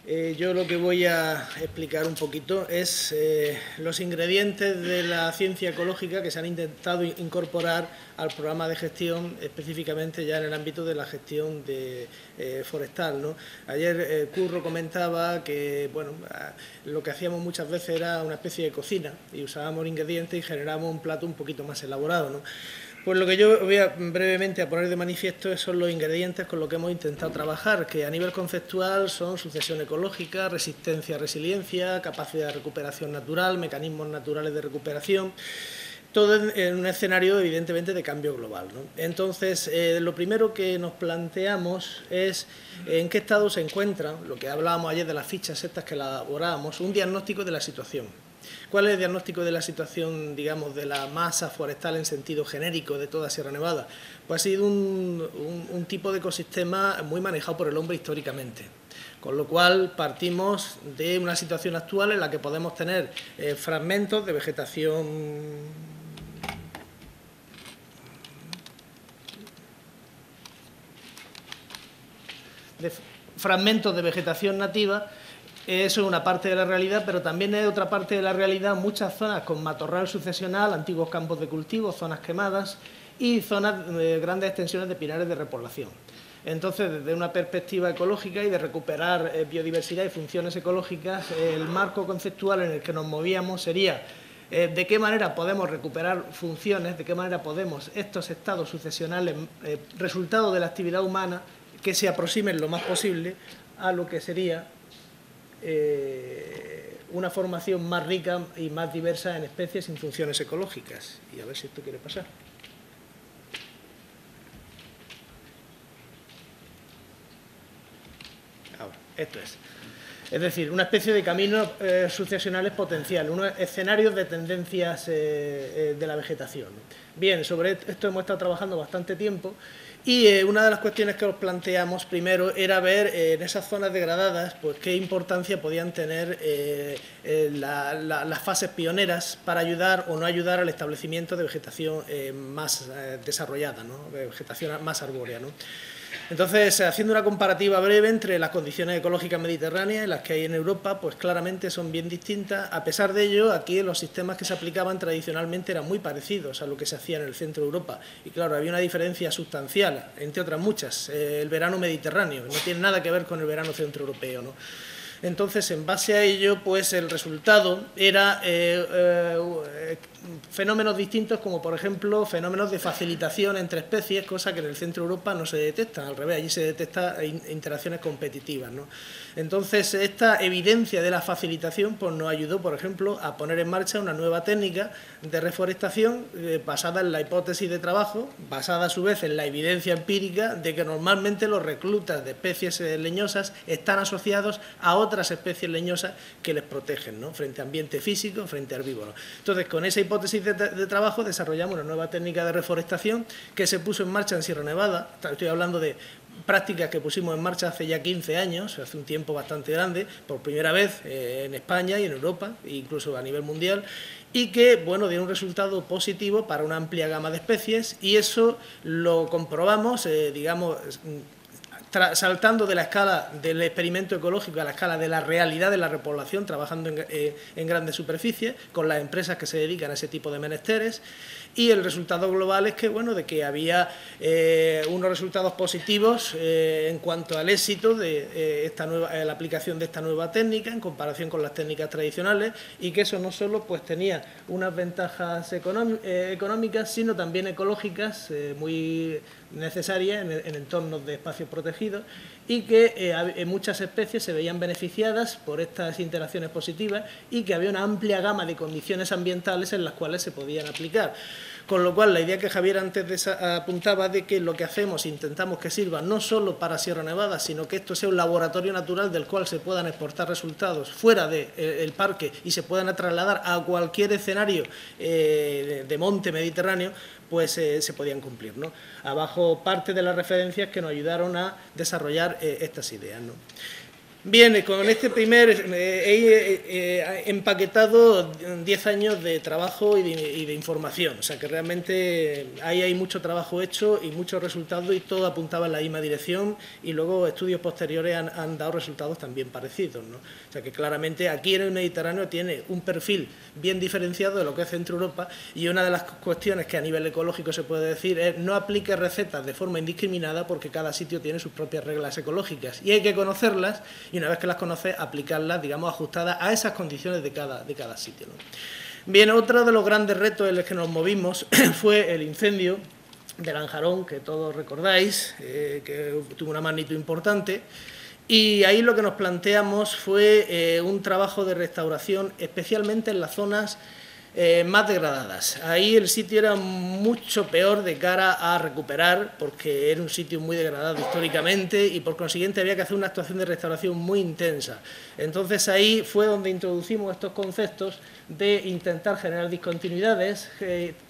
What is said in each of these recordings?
Yo lo que voy a explicar un poquito es los ingredientes de la ciencia ecológica que se han intentado incorporar al programa de gestión, específicamente ya en el ámbito de la gestión forestal, ¿no? Ayer Curro comentaba que bueno, lo que hacíamos muchas veces era una especie de cocina y usábamos ingredientes y generábamos un plato un poquito más elaborado, ¿no? Pues lo que yo voy brevemente a poner de manifiesto son los ingredientes con los que hemos intentado trabajar, que a nivel conceptual son sucesión ecológica, resistencia, resiliencia, capacidad de recuperación natural, mecanismos naturales de recuperación, todo en un escenario evidentemente de cambio global, ¿no? Entonces, lo primero que nos planteamos es en qué estado se encuentra, lo que hablábamos ayer de las fichas estas que elaborábamos, un diagnóstico de la situación. ¿Cuál es el diagnóstico de la situación, digamos, de la masa forestal en sentido genérico de toda Sierra Nevada? Pues ha sido un tipo de ecosistema muy manejado por el hombre históricamente. Con lo cual partimos de una situación actual en la que podemos tener fragmentos de vegetación nativa. Eso es una parte de la realidad, pero también es otra parte de la realidad muchas zonas con matorral sucesional, antiguos campos de cultivo, zonas quemadas y zonas de grandes extensiones de pinares de repoblación. Entonces, desde una perspectiva ecológica y de recuperar biodiversidad y funciones ecológicas, el marco conceptual en el que nos movíamos sería de qué manera podemos recuperar funciones, de qué manera podemos estos estados sucesionales, resultado de la actividad humana, que se aproximen lo más posible a lo que sería una formación más rica y más diversa en especies sin funciones ecológicas. Y a ver si esto quiere pasar. Ahora, esto es. Es decir, una especie de caminos sucesionales potenciales, unos escenarios de tendencias de la vegetación. Bien, sobre esto hemos estado trabajando bastante tiempo y una de las cuestiones que os planteamos primero era ver en esas zonas degradadas pues qué importancia podían tener las fases pioneras para ayudar o no ayudar al establecimiento de vegetación más desarrollada, ¿no? De vegetación más arbórea, ¿no? Entonces, haciendo una comparativa breve entre las condiciones ecológicas mediterráneas y las que hay en Europa, pues claramente son bien distintas. A pesar de ello, aquí los sistemas que se aplicaban tradicionalmente eran muy parecidos a lo que se hacía en el centro de Europa. Y claro, había una diferencia sustancial, entre otras muchas, el verano mediterráneo. No tiene nada que ver con el verano centroeuropeo, ¿no? Entonces, en base a ello, pues el resultado era fenómenos distintos como, por ejemplo, fenómenos de facilitación entre especies, cosa que en el centro de Europa no se detecta, al revés, allí se detecta interacciones competitivas, ¿no? Entonces, esta evidencia de la facilitación pues, nos ayudó, por ejemplo, a poner en marcha una nueva técnica de reforestación basada en la hipótesis de trabajo, basada a su vez en la evidencia empírica de que normalmente los reclutas de especies leñosas están asociados a otras especies leñosas que les protegen, ¿no? Frente a ambiente físico, frente a herbívoros. Entonces, con esa hipótesis de trabajo desarrollamos una nueva técnica de reforestación que se puso en marcha en Sierra Nevada. Estoy hablando de prácticas que pusimos en marcha hace ya 15 años, hace un tiempo bastante grande, por primera vez en España y en Europa, incluso a nivel mundial, y que, bueno, dio un resultado positivo para una amplia gama de especies y eso lo comprobamos, digamos, saltando de la escala del experimento ecológico a la escala de la realidad de la repoblación, trabajando en grandes superficies, con las empresas que se dedican a ese tipo de menesteres, y el resultado global es que, bueno, de que había unos resultados positivos en cuanto al éxito de la aplicación de esta nueva técnica en comparación con las técnicas tradicionales y que eso no solo pues tenía unas ventajas económicas, sino también ecológicas muy necesarias en entornos de espacios protegidos y que muchas especies se veían beneficiadas por estas interacciones positivas y que había una amplia gama de condiciones ambientales en las cuales se podían aplicar. Con lo cual, la idea que Javier antes apuntaba de que lo que hacemos, intentamos que sirva no solo para Sierra Nevada, sino que esto sea un laboratorio natural del cual se puedan exportar resultados fuera del parque y se puedan trasladar a cualquier escenario de monte mediterráneo, pues se podían cumplir, ¿no? Abajo parte de las referencias que nos ayudaron a desarrollar estas ideas, ¿no? Bien, con este primer he empaquetado 10 años de trabajo y de información, o sea que realmente ahí hay mucho trabajo hecho y muchos resultados y todo apuntaba en la misma dirección y luego estudios posteriores han dado resultados también parecidos, ¿no? O sea que claramente aquí en el Mediterráneo tiene un perfil bien diferenciado de lo que es Centro Europa y una de las cuestiones que a nivel ecológico se puede decir es no aplique recetas de forma indiscriminada porque cada sitio tiene sus propias reglas ecológicas y hay que conocerlas y una vez que las conoces, aplicarlas, digamos, ajustadas a esas condiciones de cada sitio, ¿no? Bien, otro de los grandes retos en los que nos movimos fue el incendio de Lanjarón, que todos recordáis, que tuvo una magnitud importante, y ahí lo que nos planteamos fue un trabajo de restauración, especialmente en las zonas más degradadas. Ahí el sitio era mucho peor de cara a recuperar, porque era un sitio muy degradado históricamente y por consiguiente había que hacer una actuación de restauración muy intensa. Entonces ahí fue donde introducimos estos conceptos de intentar generar discontinuidades,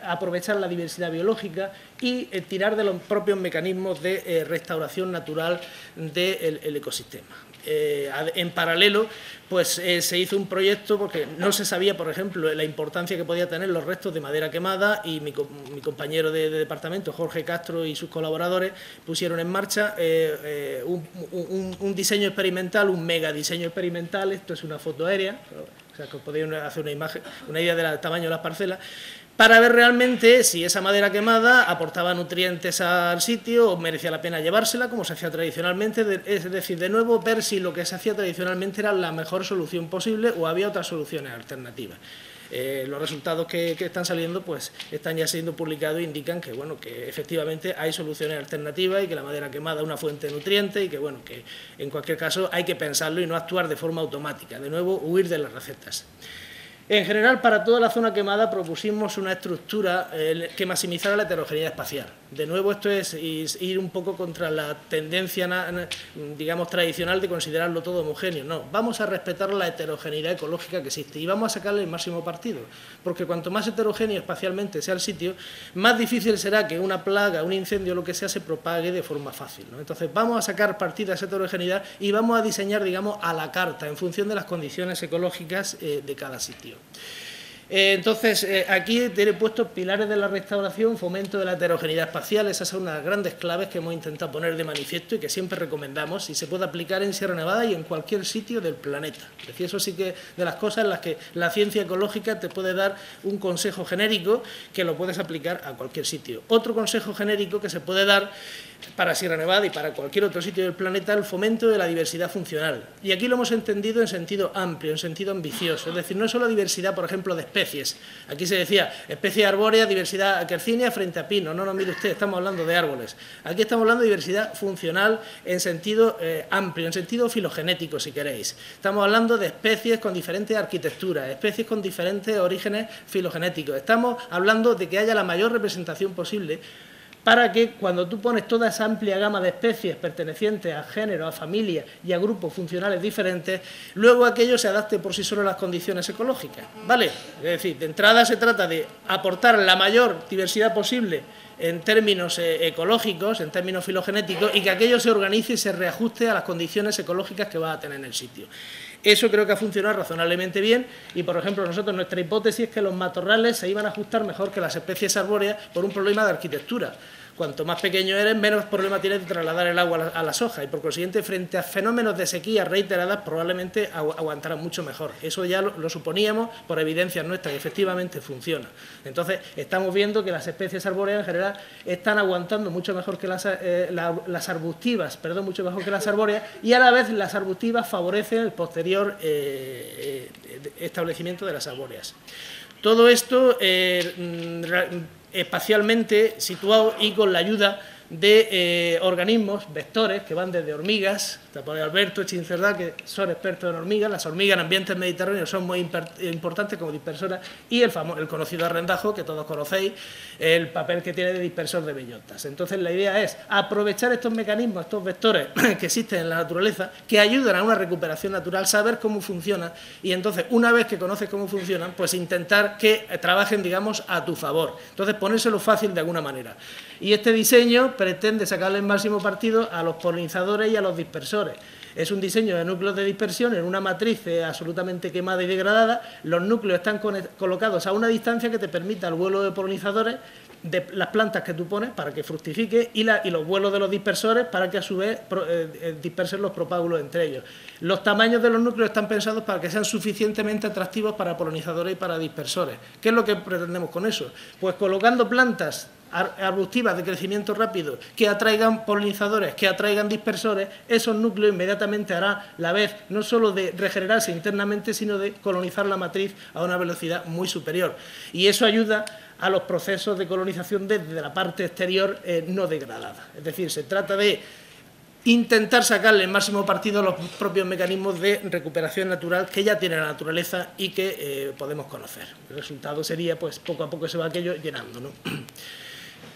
aprovechar la diversidad biológica y tirar de los propios mecanismos de restauración natural del ecosistema. En paralelo, pues se hizo un proyecto porque no se sabía, por ejemplo, la importancia que podía tener los restos de madera quemada y mi compañero de departamento, Jorge Castro, y sus colaboradores pusieron en marcha un diseño experimental, un mega diseño experimental. Esto es una foto aérea, o sea que os podéis hacer una imagen, una idea del tamaño de las parcelas, para ver realmente si esa madera quemada aportaba nutrientes al sitio o merecía la pena llevársela, como se hacía tradicionalmente, es decir, de nuevo, ver si lo que se hacía tradicionalmente era la mejor solución posible o había otras soluciones alternativas. Los resultados que están saliendo pues están ya siendo publicados e indican que, bueno, que efectivamente hay soluciones alternativas y que la madera quemada es una fuente de nutrientes y que, bueno, que en cualquier caso hay que pensarlo y no actuar de forma automática. De nuevo, huir de las recetas. En general, para toda la zona quemada propusimos una estructura que maximizara la heterogeneidad espacial. De nuevo, esto es ir un poco contra la tendencia, digamos, tradicional de considerarlo todo homogéneo. No, vamos a respetar la heterogeneidad ecológica que existe y vamos a sacarle el máximo partido, porque cuanto más heterogéneo espacialmente sea el sitio, más difícil será que una plaga, un incendio o lo que sea se propague de forma fácil, ¿no? Entonces, vamos a sacar partido a esa heterogeneidad y vamos a diseñar, digamos, a la carta, en función de las condiciones ecológicas de cada sitio. Entonces, aquí tiene puestos pilares de la restauración, fomento de la heterogeneidad espacial. Esas son unas grandes claves que hemos intentado poner de manifiesto y que siempre recomendamos y se puede aplicar en Sierra Nevada y en cualquier sitio del planeta. Es decir, eso sí que de las cosas en las que la ciencia ecológica te puede dar un consejo genérico que lo puedes aplicar a cualquier sitio. Otro consejo genérico que se puede dar para Sierra Nevada y para cualquier otro sitio del planeta, el fomento de la diversidad funcional. Y aquí lo hemos entendido en sentido amplio, en sentido ambicioso. Es decir, no es solo diversidad, por ejemplo, de especies. Aquí se decía especie arbórea, diversidad quercínia frente a pino. No, no, mire usted, estamos hablando de árboles. Aquí estamos hablando de diversidad funcional en sentido amplio, en sentido filogenético, si queréis. Estamos hablando de especies con diferentes arquitecturas, especies con diferentes orígenes filogenéticos. Estamos hablando de que haya la mayor representación posible para que cuando tú pones toda esa amplia gama de especies pertenecientes a géneros, a familias y a grupos funcionales diferentes, luego aquello se adapte por sí solo a las condiciones ecológicas, ¿vale? Es decir, de entrada se trata de aportar la mayor diversidad posible en términos ecológicos, en términos filogenéticos, y que aquello se organice y se reajuste a las condiciones ecológicas que va a tener en el sitio. Eso creo que ha funcionado razonablemente bien y, por ejemplo, nosotros nuestra hipótesis es que los matorrales se iban a ajustar mejor que las especies arbóreas por un problema de arquitectura. Cuanto más pequeño eres, menos problema tienes de trasladar el agua a las hojas y, por consiguiente, frente a fenómenos de sequía reiteradas, probablemente aguantarán mucho mejor. Eso ya lo suponíamos por evidencias nuestras y efectivamente funciona. Entonces, estamos viendo que las especies arbóreas en general están aguantando mucho mejor que las arbustivas, mucho mejor que las arbóreas, y a la vez las arbustivas favorecen el posterior establecimiento de las arbóreas. Todo esto espacialmente situado y con la ayuda de organismos, vectores, que van desde hormigas, por Alberto Chincerdá, que son expertos en hormigas. Las hormigas en ambientes mediterráneos son muy importantes como dispersoras, y el conocido arrendajo, que todos conocéis, el papel que tiene de dispersor de bellotas. Entonces, la idea es aprovechar estos mecanismos, estos vectores que existen en la naturaleza, que ayudan a una recuperación natural, saber cómo funciona, y entonces, una vez que conoces cómo funcionan, pues intentar que trabajen, digamos, a tu favor. Entonces, ponérselo fácil de alguna manera. Y este diseño pretende sacarle el máximo partido a los polinizadores y a los dispersores. Es un diseño de núcleos de dispersión en una matriz absolutamente quemada y degradada. Los núcleos están colocados a una distancia que te permita el vuelo de polinizadores de las plantas que tú pones para que fructifique y los vuelos de los dispersores para que a su vez dispersen los propágulos entre ellos. Los tamaños de los núcleos están pensados para que sean suficientemente atractivos para polinizadores y para dispersores. ¿Qué es lo que pretendemos con eso? Pues colocando plantas arbustivas de crecimiento rápido que atraigan polinizadores, que atraigan dispersores, esos núcleos inmediatamente harán la vez no solo de regenerarse internamente, sino de colonizar la matriz a una velocidad muy superior. Y eso ayuda a los procesos de colonización desde la parte exterior no degradada. Es decir, se trata de intentar sacarle el máximo partido a los propios mecanismos de recuperación natural que ya tiene la naturaleza y que podemos conocer. El resultado sería, pues, poco a poco se va aquello llenando, ¿no?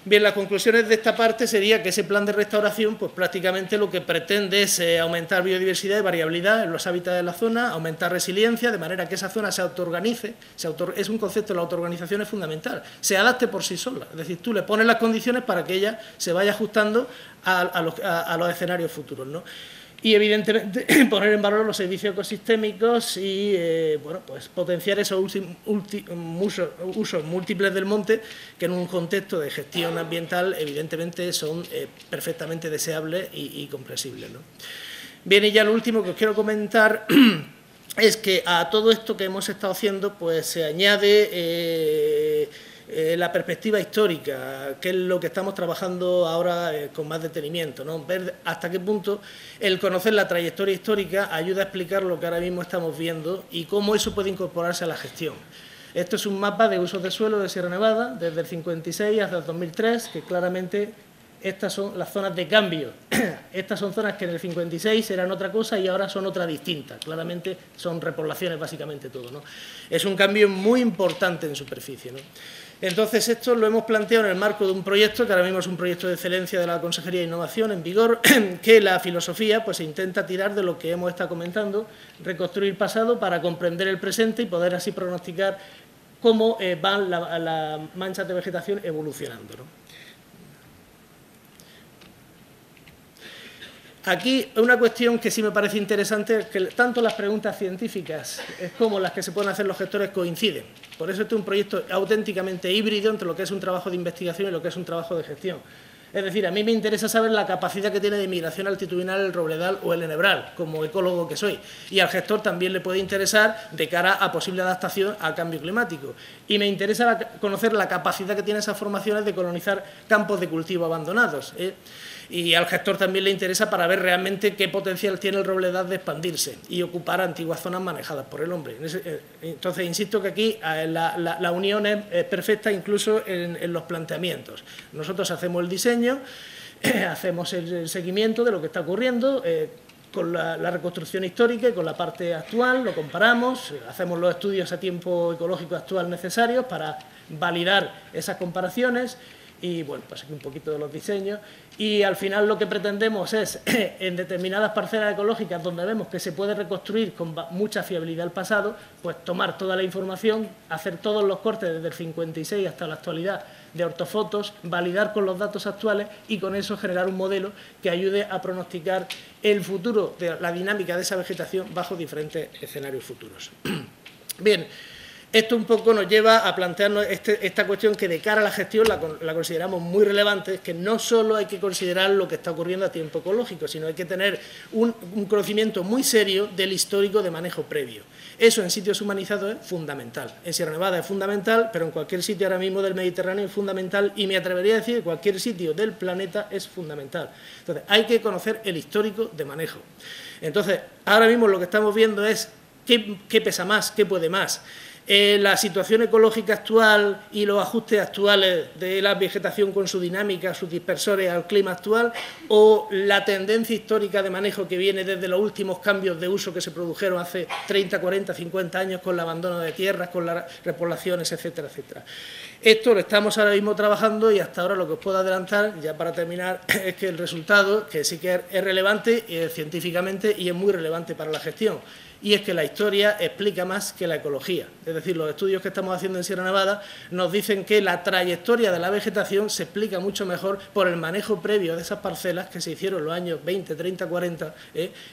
Bien, las conclusiones de esta parte sería que ese plan de restauración, pues prácticamente lo que pretende es aumentar biodiversidad y variabilidad en los hábitats de la zona, aumentar resiliencia, de manera que esa zona se autoorganice. Es un concepto, la autoorganización es fundamental, se adapte por sí sola. Es decir, tú le pones las condiciones para que ella se vaya ajustando a los escenarios futuros, ¿no? Y, evidentemente, poner en valor los servicios ecosistémicos y bueno, pues potenciar esos usos múltiples del monte que en un contexto de gestión ambiental, evidentemente, son perfectamente deseables y comprensibles, ¿no? Bien, y ya lo último que os quiero comentar es que a todo esto que hemos estado haciendo, pues se añade la perspectiva histórica, que es lo que estamos trabajando ahora con más detenimiento, ¿no? Ver hasta qué punto el conocer la trayectoria histórica ayuda a explicar lo que ahora mismo estamos viendo y cómo eso puede incorporarse a la gestión. Esto es un mapa de usos de suelo de Sierra Nevada, desde el 56 hasta el 2003, que claramente estas son las zonas de cambio. Estas son zonas que en el 56 eran otra cosa y ahora son otra distinta. Claramente son repoblaciones básicamente todo, ¿no? Es un cambio muy importante en superficie, ¿no? Entonces, esto lo hemos planteado en el marco de un proyecto, que ahora mismo es un proyecto de excelencia de la Consejería de Innovación en vigor, que la filosofía pues intenta tirar de lo que hemos estado comentando, reconstruir pasado para comprender el presente y poder así pronosticar cómo van las manchas de vegetación evolucionando, ¿no? Aquí una cuestión que sí me parece interesante es que tanto las preguntas científicas como las que se pueden hacer los gestores coinciden. Por eso este es un proyecto auténticamente híbrido entre lo que es un trabajo de investigación y lo que es un trabajo de gestión. Es decir, a mí me interesa saber la capacidad que tiene de migración altitudinal el robledal o el enebral, como ecólogo que soy. Y al gestor también le puede interesar de cara a posible adaptación al cambio climático. Y me interesa conocer la capacidad que tienen esas formaciones de colonizar campos de cultivo abandonados, Y al gestor también le interesa para ver realmente qué potencial tiene el robledal de expandirse y ocupar antiguas zonas manejadas por el hombre. Entonces, insisto que aquí la unión es perfecta incluso en los planteamientos. Nosotros hacemos el diseño, hacemos el seguimiento de lo que está ocurriendo, con la reconstrucción histórica y con la parte actual, lo comparamos, hacemos los estudios a tiempo ecológico actual necesarios para validar esas comparaciones. Y bueno, pues aquí un poquito de los diseños y al final lo que pretendemos es en determinadas parcelas ecológicas donde vemos que se puede reconstruir con mucha fiabilidad el pasado, pues tomar toda la información, hacer todos los cortes desde el 56 hasta la actualidad de ortofotos, validar con los datos actuales y con eso generar un modelo que ayude a pronosticar el futuro de la dinámica de esa vegetación bajo diferentes escenarios futuros. Bien. Esto un poco nos lleva a plantearnos esta cuestión que de cara a la gestión la consideramos muy relevante, es que no solo hay que considerar lo que está ocurriendo a tiempo ecológico, sino hay que tener un conocimiento muy serio del histórico de manejo previo. Eso en sitios humanizados es fundamental. En Sierra Nevada es fundamental, pero en cualquier sitio ahora mismo del Mediterráneo es fundamental y me atrevería a decir que cualquier sitio del planeta es fundamental. Entonces, hay que conocer el histórico de manejo. Entonces, ahora mismo lo que estamos viendo es qué pesa más, qué puede más. La situación ecológica actual y los ajustes actuales de la vegetación con su dinámica, sus dispersores al clima actual, o la tendencia histórica de manejo que viene desde los últimos cambios de uso que se produjeron hace 30, 40, 50 años con el abandono de tierras, con las repoblaciones, etcétera, etcétera. Esto lo estamos ahora mismo trabajando y hasta ahora lo que os puedo adelantar, ya para terminar, es que el resultado, que sí que es relevante científicamente y es muy relevante para la gestión, y es que la historia explica más que la ecología. Es decir, los estudios que estamos haciendo en Sierra Nevada nos dicen que la trayectoria de la vegetación se explica mucho mejor por el manejo previo de esas parcelas que se hicieron en los años 20, 30, 40,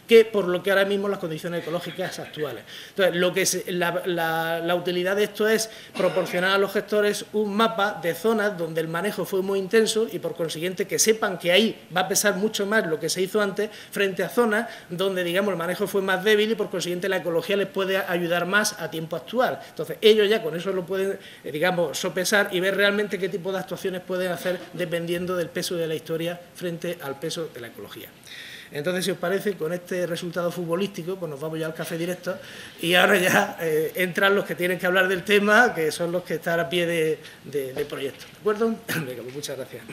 que por lo que ahora mismo las condiciones ecológicas actuales. Entonces, la utilidad de esto es proporcionar a los gestores un mapa de zonas donde el manejo fue muy intenso y, por consiguiente, que sepan que ahí va a pesar mucho más lo que se hizo antes frente a zonas donde, digamos, el manejo fue más débil y, por consiguiente, la ecología les puede ayudar más a tiempo actual. Entonces, ellos ya con eso lo pueden, digamos, sopesar y ver realmente qué tipo de actuaciones pueden hacer dependiendo del peso de la historia frente al peso de la ecología. Entonces, si os parece, con este resultado futbolístico, pues nos vamos ya al café directo y ahora ya entran los que tienen que hablar del tema, que son los que están a pie de proyecto. ¿De acuerdo? Venga, pues muchas gracias.